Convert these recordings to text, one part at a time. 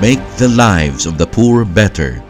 make the lives of the poor better,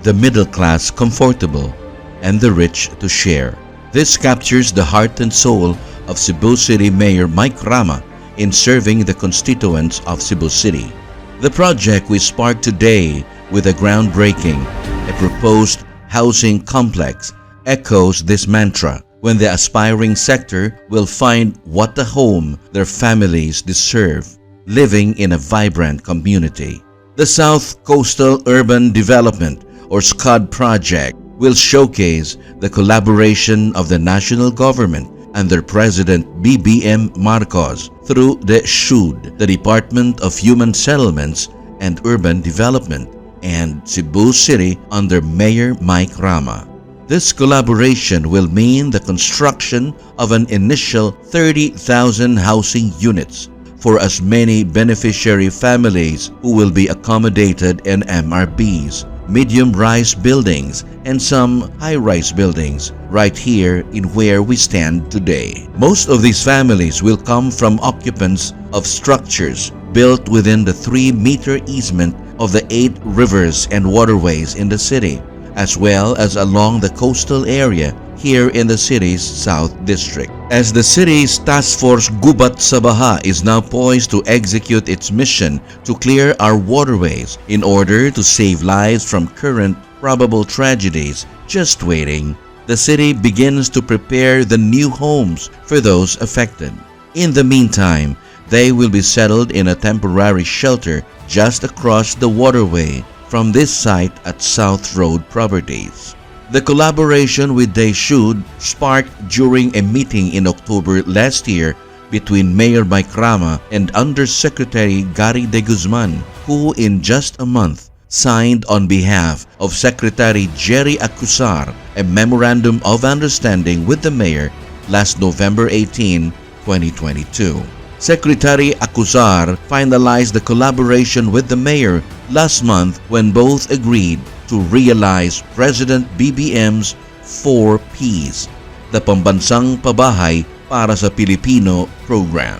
the middle class comfortable, and the rich to share. This captures the heart and soul of Cebu City Mayor Mike Rama in serving the constituents of Cebu City. The project we sparked today with a groundbreaking, a proposed housing complex, echoes this mantra when the aspiring sector will find what the home their families deserve, living in a vibrant community. The South Coastal Urban Development or SCUD project will showcase the collaboration of the national government under President BBM Marcos through the SCUD, the Department of Human Settlements and Urban Development, and Cebu City under Mayor Mike Rama. This collaboration will mean the construction of an initial 30,000 housing units for as many beneficiary families who will be accommodated in MRBs, medium-rise buildings, and some high-rise buildings right here in where we stand today. Most of these families will come from occupants of structures built within the 3-meter easement of the 8 rivers and waterways in the city, as well as along the coastal area here in the city's South District. As the city's Task Force Gubat sa Baha is now poised to execute its mission to clear our waterways in order to save lives from current probable tragedies just waiting, the city begins to prepare the new homes for those affected. In the meantime, they will be settled in a temporary shelter just across the waterway from this site at South Road Properties. The collaboration with the SCUD sparked during a meeting in October last year between Mayor Mike Rama and Undersecretary Gary De Guzman, who in just a month signed on behalf of Secretary Jerry Acusar a Memorandum of Understanding with the Mayor last November 18, 2022. Secretary Acusar finalized the collaboration with the Mayor last month when both agreed to realize President BBM's 4 Ps, the Pambansang Pabahay para sa Pilipino program.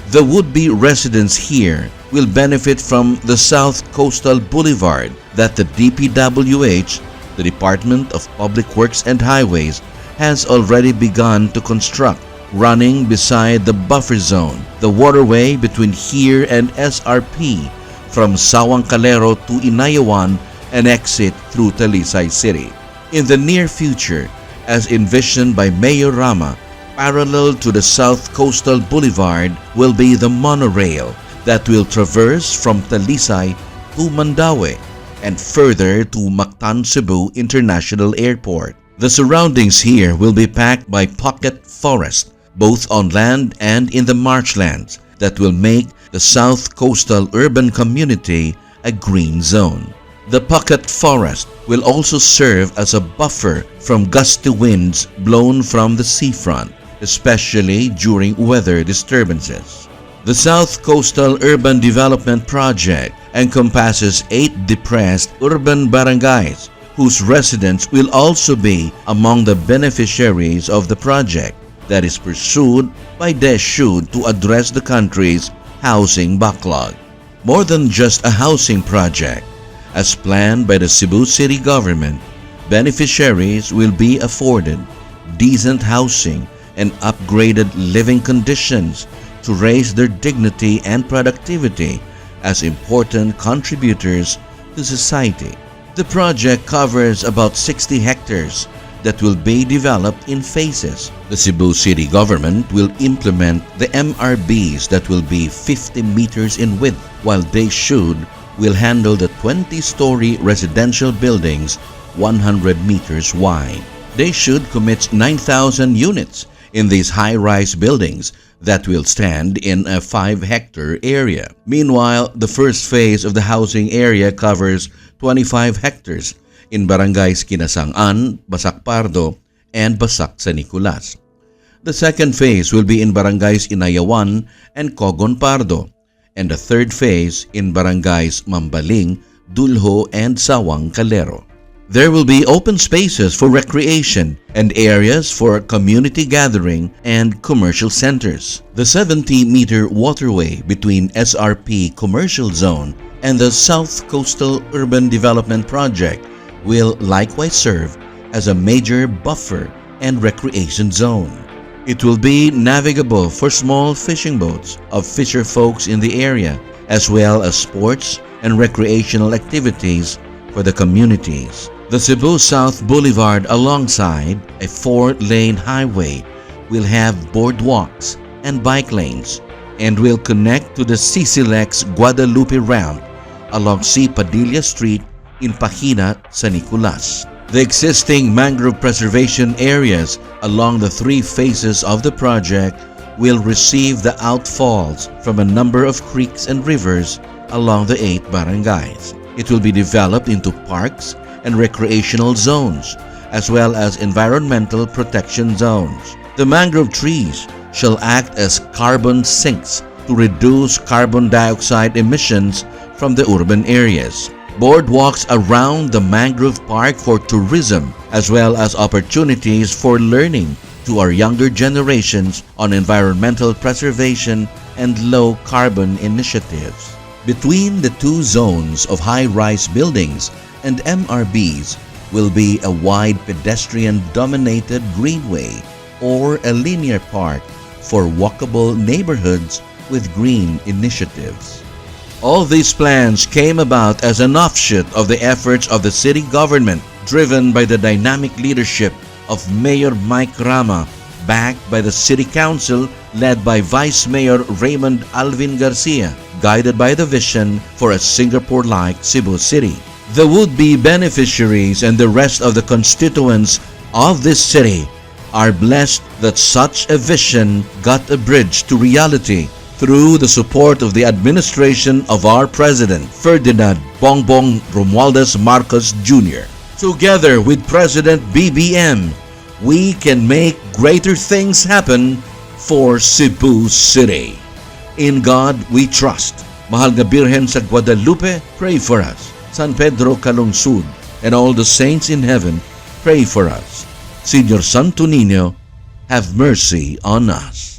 The would-be residents here will benefit from the South Coastal Boulevard that the DPWH, the Department of Public Works and Highways, has already begun to construct, running beside the buffer zone, the waterway between here and SRP, from Sawang Calero to Inayawan and exit through Talisay City. In the near future, as envisioned by Mayor Rama, parallel to the South Coastal Boulevard will be the monorail that will traverse from Talisay to Mandaue and further to Mactan Cebu International Airport. The surroundings here will be packed by pocket forest, both on land and in the marshlands, that will make the South Coastal Urban Community a green zone. The pocket forest will also serve as a buffer from gusty winds blown from the seafront, especially during weather disturbances. The South Coastal Urban Development Project encompasses 8 depressed urban barangays, whose residents will also be among the beneficiaries of the project that is pursued by the SCUD to address the country's housing backlog. More than just a housing project, as planned by the Cebu City Government, beneficiaries will be afforded decent housing and upgraded living conditions to raise their dignity and productivity as important contributors to society. The project covers about 60 hectares that will be developed in phases. The Cebu City Government will implement the MRBs that will be 50 meters in width, while they will handle the 20-story residential buildings 100 meters wide. They commit 9,000 units in these high-rise buildings that will stand in a 5-hectare area. Meanwhile, the first phase of the housing area covers 25 hectares in barangays Kinasangan, Basak Pardo, and Basak San Nicolas. The second phase will be in barangays Inayawan and Cogon Pardo, and the third phase in barangays Mambaling, Dulho, and Sawang Calero. There will be open spaces for recreation and areas for community gathering and commercial centers. The 70-meter waterway between SRP Commercial Zone and the South Coastal Urban Development Project will likewise serve as a major buffer and recreation zone. It will be navigable for small fishing boats of fisher folks in the area, as well as sports and recreational activities for the communities. The Cebu South Boulevard alongside a 4-lane highway will have boardwalks and bike lanes and will connect to the CCLEX Guadalupe ramp along C. Padilla Street in Pahina, San Nicolas. The existing mangrove preservation areas along the 3 phases of the project will receive the outfalls from a number of creeks and rivers along the 8 barangays. It will be developed into parks and recreational zones, as well as environmental protection zones. The mangrove trees shall act as carbon sinks to reduce carbon dioxide emissions from the urban areas. Boardwalks around the mangrove park for tourism, as well as opportunities for learning to our younger generations on environmental preservation and low-carbon initiatives. Between the 2 zones of high-rise buildings and MRBs will be a wide pedestrian-dominated greenway or a linear park for walkable neighborhoods with green initiatives. All these plans came about as an offshoot of the efforts of the city government, driven by the dynamic leadership of Mayor Mike Rama, backed by the City Council led by Vice Mayor Raymond Alvin Garcia, guided by the vision for a Singapore-like Cebu City. The would-be beneficiaries and the rest of the constituents of this city are blessed that such a vision got a bridge to reality through the support of the administration of our President Ferdinand Bongbong Romualdez Marcos Jr. Together with President BBM, we can make greater things happen for Cebu City. In God we trust. Mahal nga Birhen sa Guadalupe, pray for us. San Pedro Calungsod and all the saints in heaven, pray for us. Señor Santo Niño, have mercy on us.